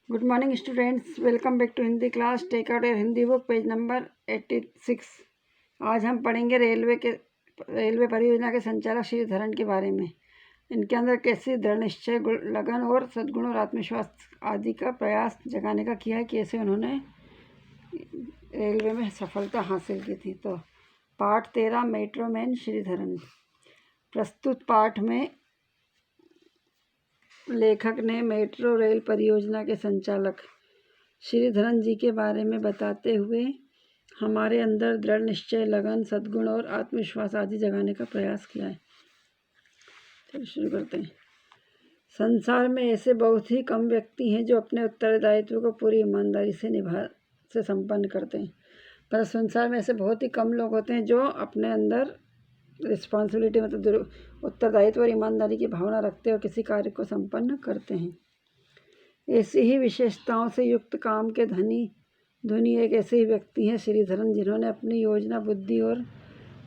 Good morning students, welcome back to Hindi class. Take out your Hindi book, page number 86। आज हम पढ़ेंगे railway परियोजना के संचालक श्रीधरन के बारे में। इनके अंदर कैसे दृढ़ निश्चय, लगन और सद्गुण और आत्मविश्वास आदि का प्रयास जगाने का किया है, कैसे उन्होंने रेलवे में सफलता हासिल की थी। तो पाठ 13, मेट्रोमैन श्रीधरन। प्रस्तुत पाठ में लेखक ने मेट्रो रेल परियोजना के संचालक श्रीधरन जी के बारे में बताते हुए हमारे अंदर दृढ़ निश्चय, लगन, सद्गुण और आत्मविश्वास आदि जगाने का प्रयास किया है। चलिए शुरू करते हैं। संसार में ऐसे बहुत ही कम व्यक्ति हैं जो अपने उत्तरदायित्व को पूरी ईमानदारी से संपन्न करते हैं। पर संसार में ऐसे बहुत ही कम लोग होते हैं जो अपने अंदर रिस्पॉन्सिबिलिटी मतलब उत्तरदायित्व और ईमानदारी की भावना रखते हैं और किसी कार्य को संपन्न करते हैं। ऐसी ही विशेषताओं से युक्त काम के धनी एक ऐसे ही व्यक्ति हैं श्रीधरन, जिन्होंने अपनी योजना, बुद्धि और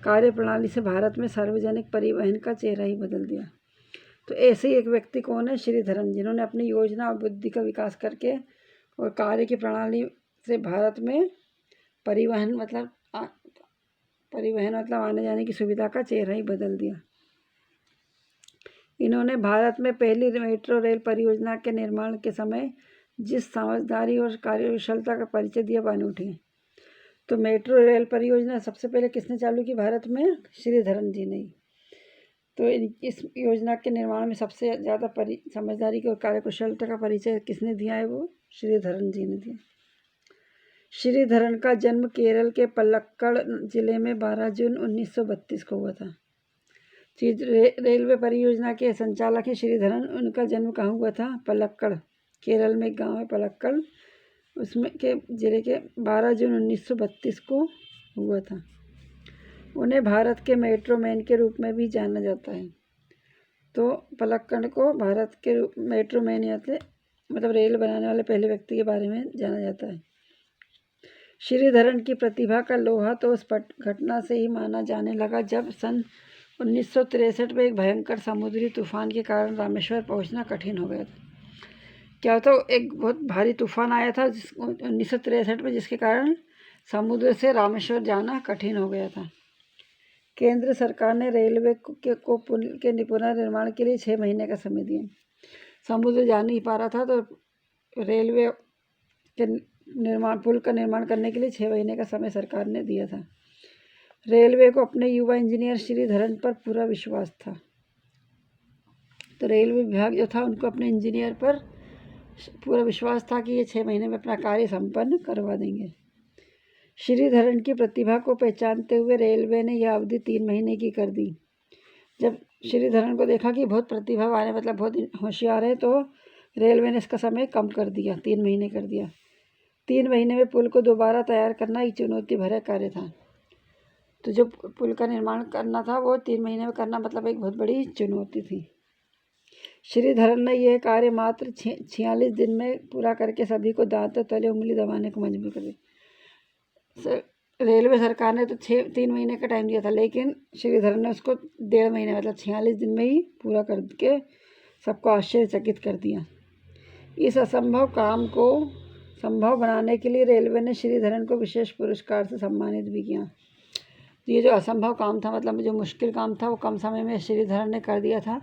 कार्यप्रणाली से भारत में सार्वजनिक परिवहन का चेहरा ही बदल दिया। तो ऐसे ही एक व्यक्ति कौन है? श्रीधरन, जिन्होंने अपनी योजना और बुद्धि का विकास करके और कार्य की प्रणाली से भारत में परिवहन मतलब आने जाने की सुविधा का चेहरा ही बदल दिया। इन्होंने भारत में पहली मेट्रो रेल परियोजना के निर्माण के समय जिस समझदारी और कार्यकुशलता का परिचय दिया, वह अनूठी है। तो मेट्रो रेल परियोजना सबसे पहले किसने चालू की भारत में? श्रीधरन जी ने। तो इस योजना के निर्माण में सबसे ज़्यादा समझदारी और कार्यकुशलता का परिचय किसने दिया है? वो श्रीधरन जी ने दिया। श्रीधरन का जन्म केरल के पलक्कड़ जिले में 12 जून 1932 को हुआ था। रेलवे परियोजना के संचालक है श्रीधरन। उनका जन्म कहाँ हुआ था? पलक्कड़, केरल में एक गांव है पलक्कड़, उसमें के जिले के 12 जून 1932 को हुआ था। उन्हें भारत के मेट्रोमैन के रूप में भी जाना जाता है। तो पलक्कड़ को भारत के मेट्रोमैन मतलब रेल बनाने वाले पहले व्यक्ति के बारे में जाना जाता है। श्रीधरन की प्रतिभा का लोहा तो उस घटना से ही माना जाने लगा जब सन 1963 में एक भयंकर समुद्री तूफान के कारण रामेश्वर पहुंचना कठिन हो गया था। क्या होता? एक बहुत भारी तूफान आया था 1963 में, जिसके कारण समुद्र से रामेश्वर जाना कठिन हो गया था। केंद्र सरकार ने रेलवे को पुल के पुनर्निर्माण के लिए 6 महीने का समय दिया। समुद्र जा नहीं पा रहा था, तो रेलवे के पुल का निर्माण करने के लिए 6 महीने का समय सरकार ने दिया था। रेलवे को अपने युवा इंजीनियर श्रीधरन पर पूरा विश्वास था। तो रेलवे विभाग जो था, उनको अपने इंजीनियर पर पूरा विश्वास था कि ये 6 महीने में अपना कार्य संपन्न करवा देंगे। श्रीधरन की प्रतिभा को पहचानते हुए रेलवे ने यह अवधि 3 महीने की कर दी। जब श्रीधरन को देखा कि बहुत प्रतिभा वाले मतलब बहुत होशियार है, तो रेलवे ने इसका समय कम कर दिया, 3 महीने कर दिया। 3 महीने में पुल को दोबारा तैयार करना एक चुनौती भरा कार्य था। तो जो पुल का निर्माण करना था, वो 3 महीने में करना मतलब एक बहुत बड़ी चुनौती थी। श्रीधरन ने यह कार्य मात्र 46 दिन में पूरा करके सभी को दांतों तले उंगली दबाने को मजबूर कर दिया। रेलवे सरकार ने तो 3 महीने का टाइम दिया था, लेकिन श्रीधरन ने उसको 1.5 महीने मतलब 46 दिन में ही पूरा करके सबको आश्चर्यचकित कर दिया। इस असंभव काम को संभव बनाने के लिए रेलवे ने श्रीधरन को विशेष पुरस्कार से सम्मानित भी किया। तो ये जो असंभव काम था, मतलब जो मुश्किल काम था, वो कम समय में श्रीधरन ने कर दिया था।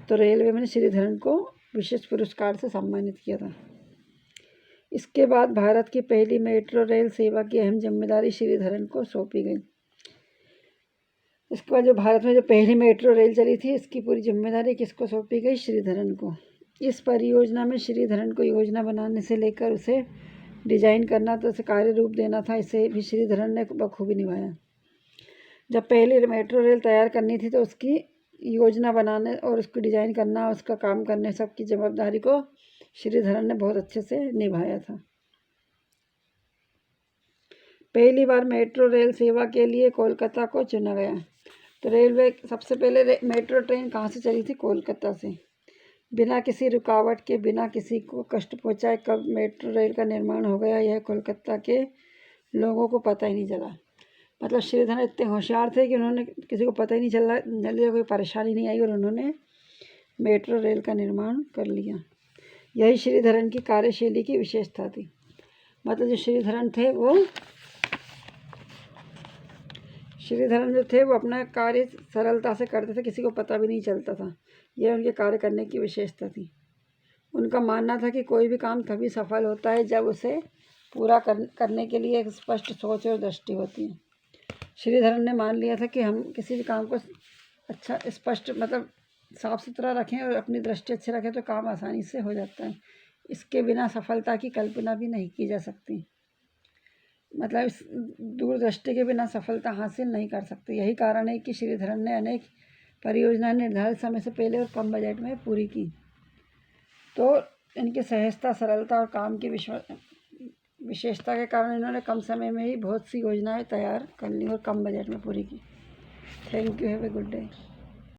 तो रेलवे ने श्रीधरन को विशेष पुरस्कार से सम्मानित किया था। इसके बाद भारत की पहली मेट्रो रेल सेवा की अहम जिम्मेदारी श्रीधरन को सौंपी गई। इसके बाद जो भारत में जो पहली मेट्रो रेल चली थी, इसकी पूरी जिम्मेदारी किसको सौंपी गई? श्रीधरन को। इस परियोजना में श्रीधरन को योजना बनाने से लेकर उसे डिजाइन करना, तो उसे कार्य रूप देना था, इसे भी श्रीधरन ने बखूबी निभाया। जब पहली मेट्रो रेल तैयार करनी थी, तो उसकी योजना बनाने और उसको डिजाइन करना, उसका काम करने, सबकी जवाबदारी को श्रीधरन ने बहुत अच्छे से निभाया था। पहली बार मेट्रो रेल सेवा के लिए कोलकाता को चुना गया। तो रेलवे सबसे पहले मेट्रो ट्रेन कहाँ से चली थी? कोलकाता से। बिना किसी रुकावट के, बिना किसी को कष्ट पहुंचाए कब मेट्रो रेल का निर्माण हो गया, यह कोलकाता के लोगों को पता ही नहीं चला। मतलब श्रीधरन इतने होशियार थे कि उन्होंने किसी को पता ही नहीं चला, जल्दी कोई परेशानी नहीं आई और उन्होंने मेट्रो रेल का निर्माण कर लिया। यही श्रीधरन की कार्यशैली की विशेषता थी। मतलब जो श्रीधरन थे वो अपना कार्य सरलता से करते थे, किसी को पता भी नहीं चलता था। यह उनके कार्य करने की विशेषता थी। उनका मानना था कि कोई भी काम तभी सफल होता है जब उसे पूरा करने के लिए एक स्पष्ट सोच और दृष्टि होती है। श्रीधरन ने मान लिया था कि हम किसी भी काम को अच्छा स्पष्ट मतलब साफ सुथरा रखें और अपनी दृष्टि अच्छी रखें तो काम आसानी से हो जाता है। इसके बिना सफलता की कल्पना भी नहीं की जा सकती। मतलब इस दूरदृष्टि के बिना सफलता हासिल नहीं कर सकती। यही कारण है कि श्रीधरन ने अनेक परियोजनाएं निर्धारित समय से पहले और कम बजट में पूरी की। तो इनकी सहजता, सरलता और काम की विशेषता के कारण इन्होंने कम समय में ही बहुत सी योजनाएं तैयार कर ली और कम बजट में पूरी की। Thank you. Have a good day.